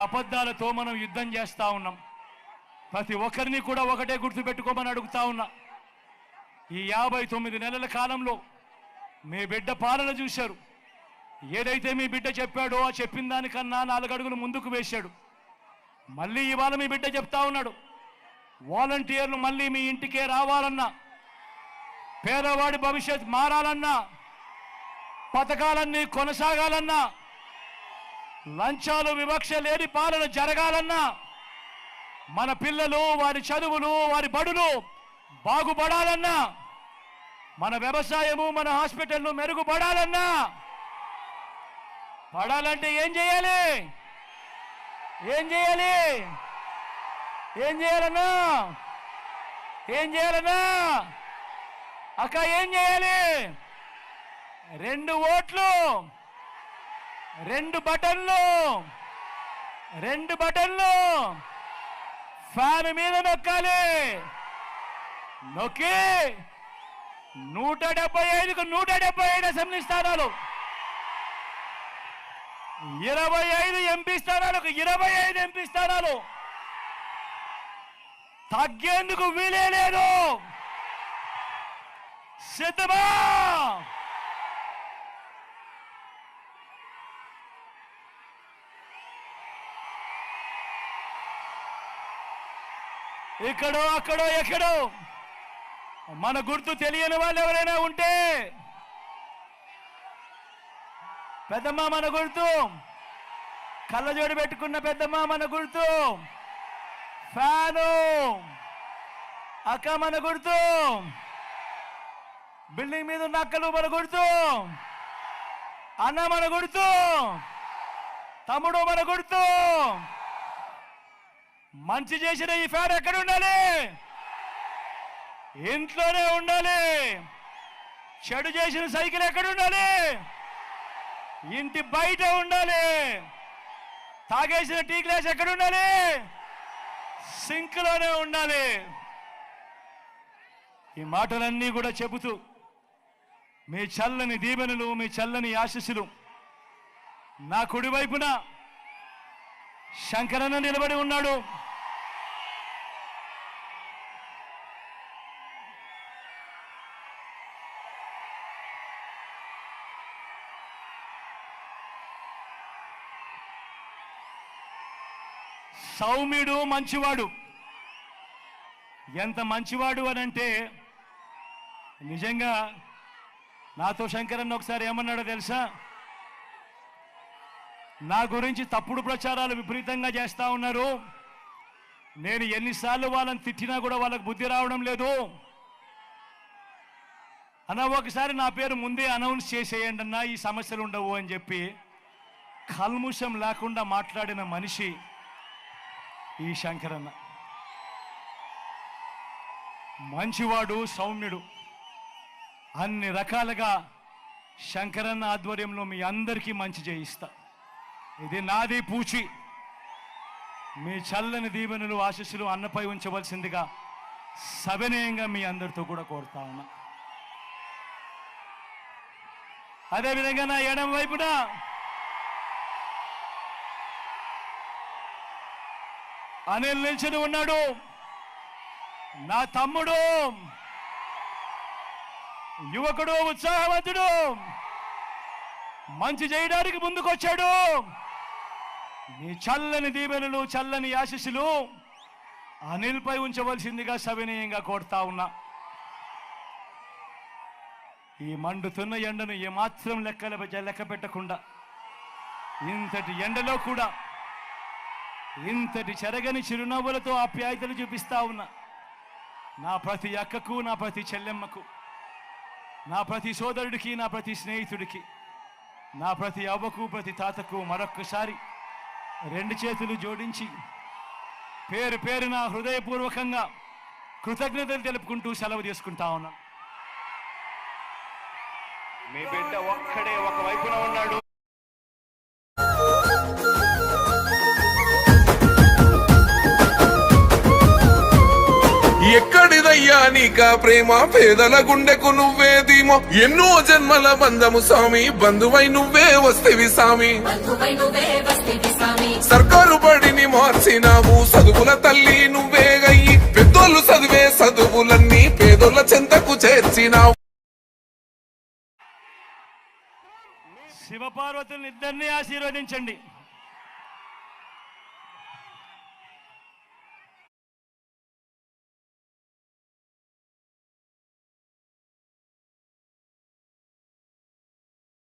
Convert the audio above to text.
అబద్ధాలతో మనం యుద్ధం చేస్తా ఉన్నాం. ప్రతి ఒక్కరిని కూడా ఒకటే గుర్తుపెట్టుకోమని అడుగుతా ఉన్నా. ఈ 59 నెలల కాలంలో మీ బిడ్డ పాలన చూశారు. ఏదైతే మీ బిడ్డ చెప్పాడో ఆ చెప్పిన దానికన్నా 4 అడుగులు ముందుకు వేశాడు. మళ్ళీ ఇవాళ మీ బిడ్డ చెప్తా ఉన్నాడు, వాలంటీర్లు మళ్ళీ మీ ఇంటికే రావాలన్నా, పేదవాడి భవిష్యత్ మారాలన్నా, పథకాలన్నీ కొనసాగాలన్నా, లంచాలు వివక్ష లేని పాలన జరగాలన్నా, మన పిల్లలు వారి చదువులు వారి బడులు బాగుపడాలన్నా, మన వ్యవసాయము మన హాస్పిటల్లు మెరుగుపడాలన్నా, పడాలంటే ఏం చేయాలి? ఏం చేయాలి? ఏం చేయాలన్నా? ఏం చేయాలన్నా? అక్క ఏం చేయాలి? 2 ఓట్లు, 2 బటన్లు, 2 బటన్లు ఫ్యాన్ మీద నొక్కాలి. నొక్కి 175కు 175 అసెంబ్లీ స్థానాలు, 25 ఎంపీ స్థానాలకు 25 ఎంపీ స్థానాలు తగ్గేందుకు వీలే లేదు. సిద్ధమా? ఇక్కడో అక్కడో ఎక్కడో మన గుర్తు తెలియని వాళ్ళు ఎవరైనా ఉంటే, పెద్దమ్మ మన గుర్తు, కళ్ళజోడు పెట్టుకున్న పెద్దమ్మ మన గుర్తు, ఫ్యాను అక్క మన గుర్తు, బిల్డింగ్ మీద ఉన్న అక్కలు మన గుర్తు, అన్న మన గుర్తు, తమ్ముడు మన గుర్తు. మంచి చేసిన ఈ ఫ్యాన్ ఎక్కడ ఉండాలి? ఇంట్లోనే ఉండాలి. చెడు చేసిన సైకిల్ ఎక్కడ ఉండాలి? ఇంటి బయట ఉండాలి. తాగేసిన టీ గ్లాస్ ఎక్కడ ఉండాలి? సింక్ లోనే ఉండాలి. ఈ మాటలన్నీ కూడా చెబుతూ మీ చల్లని దీవెనలు, మీ చల్లని ఆశీస్సులు నా కుడి వైపున శంకరన్న నిలబడి ఉన్నాడు. సౌమ్యుడు, మంచివాడు. ఎంత మంచివాడు అని అంటే, నిజంగా నాతో శంకరన్న ఒకసారి ఏమన్నాడో తెలుసా? నా గురించి తప్పుడు ప్రచారాలు విపరీతంగా చేస్తా ఉన్నారు, నేను ఎన్నిసార్లు వాళ్ళని తిట్టినా కూడా వాళ్ళకు బుద్ధి రావడం లేదు అన్న, ఒకసారి నా పేరు ముందే అనౌన్స్ చేసేయండి అన్న, ఈ సమస్యలు ఉండవు అని చెప్పి కల్ముషం లేకుండా మాట్లాడిన మనిషి ఈ శంకరన్న. మంచివాడు, సౌమ్యుడు. అన్ని రకాలుగా శంకరన్న ఆధ్వర్యంలో మీ అందరికీ మంచి చేయిస్తా. ఇది నాది పూచి. మీ చల్లని దీవెనలు, ఆశీస్సులు అన్నపై ఉంచవలసిందిగా సవినయంగా మీ అందరితో కూడా కోరుతా ఉన్నా. అదేవిధంగా నా ఎడమ వైపున అనిల్ నిల్చుని ఉన్నాడు, నా తమ్ముడు, యువకుడు, ఉత్సాహవంతుడు, మంచి చేయడానికి ముందుకొచ్చాడు. మీ చల్లని దీవెనలు, చల్లని ఆశీస్సులు అనిల్ పై ఉంచవలసిందిగా సవినయంగా కోరుతా ఉన్నా. ఈ మండుతున్న ఎండను ఏమాత్రం లెక్క పెట్టకుండా, ఇంతటి ఎండలో కూడా ఇంతటి చెరగని చిరునవ్వులతో ఆప్యాయతలు చూపిస్తా ఉన్నా నా ప్రతి అక్కకు, నా ప్రతి చెల్లెమ్మకు, నా ప్రతి సోదరుడికి, నా ప్రతి స్నేహితుడికి, నా ప్రతి అవ్వకు, ప్రతి తాతకు మరొక్కసారి 2 చేతులు జోడించి పేరు పేరున హృదయపూర్వకంగా కృతజ్ఞతలు తెలుపుకుంటూ సెలవు తీసుకుంటా ఉన్నాను. మీ బిడ్డ ఒక్కడే ఒక వైపున ఉన్నాడు. ఎక్కడిదయ్యా నీకా ప్రేమ, పేదల గుండెకు నువ్వే ధీమో, ఎన్నో జన్మల బంధము స్వామి, బంధువై నువ్వే వస్తేవి స్వామి. సర్కారు బడిని మార్చినావు చదువుల తల్లి నువ్వే గయ్యి పెద్దోళ్ళు చదివే చదువులన్నీ పేదోళ్ళ చెంతకు చేర్చినావు శివపార్వతులను ఇద్దరిని ఆశీర్వదించండి.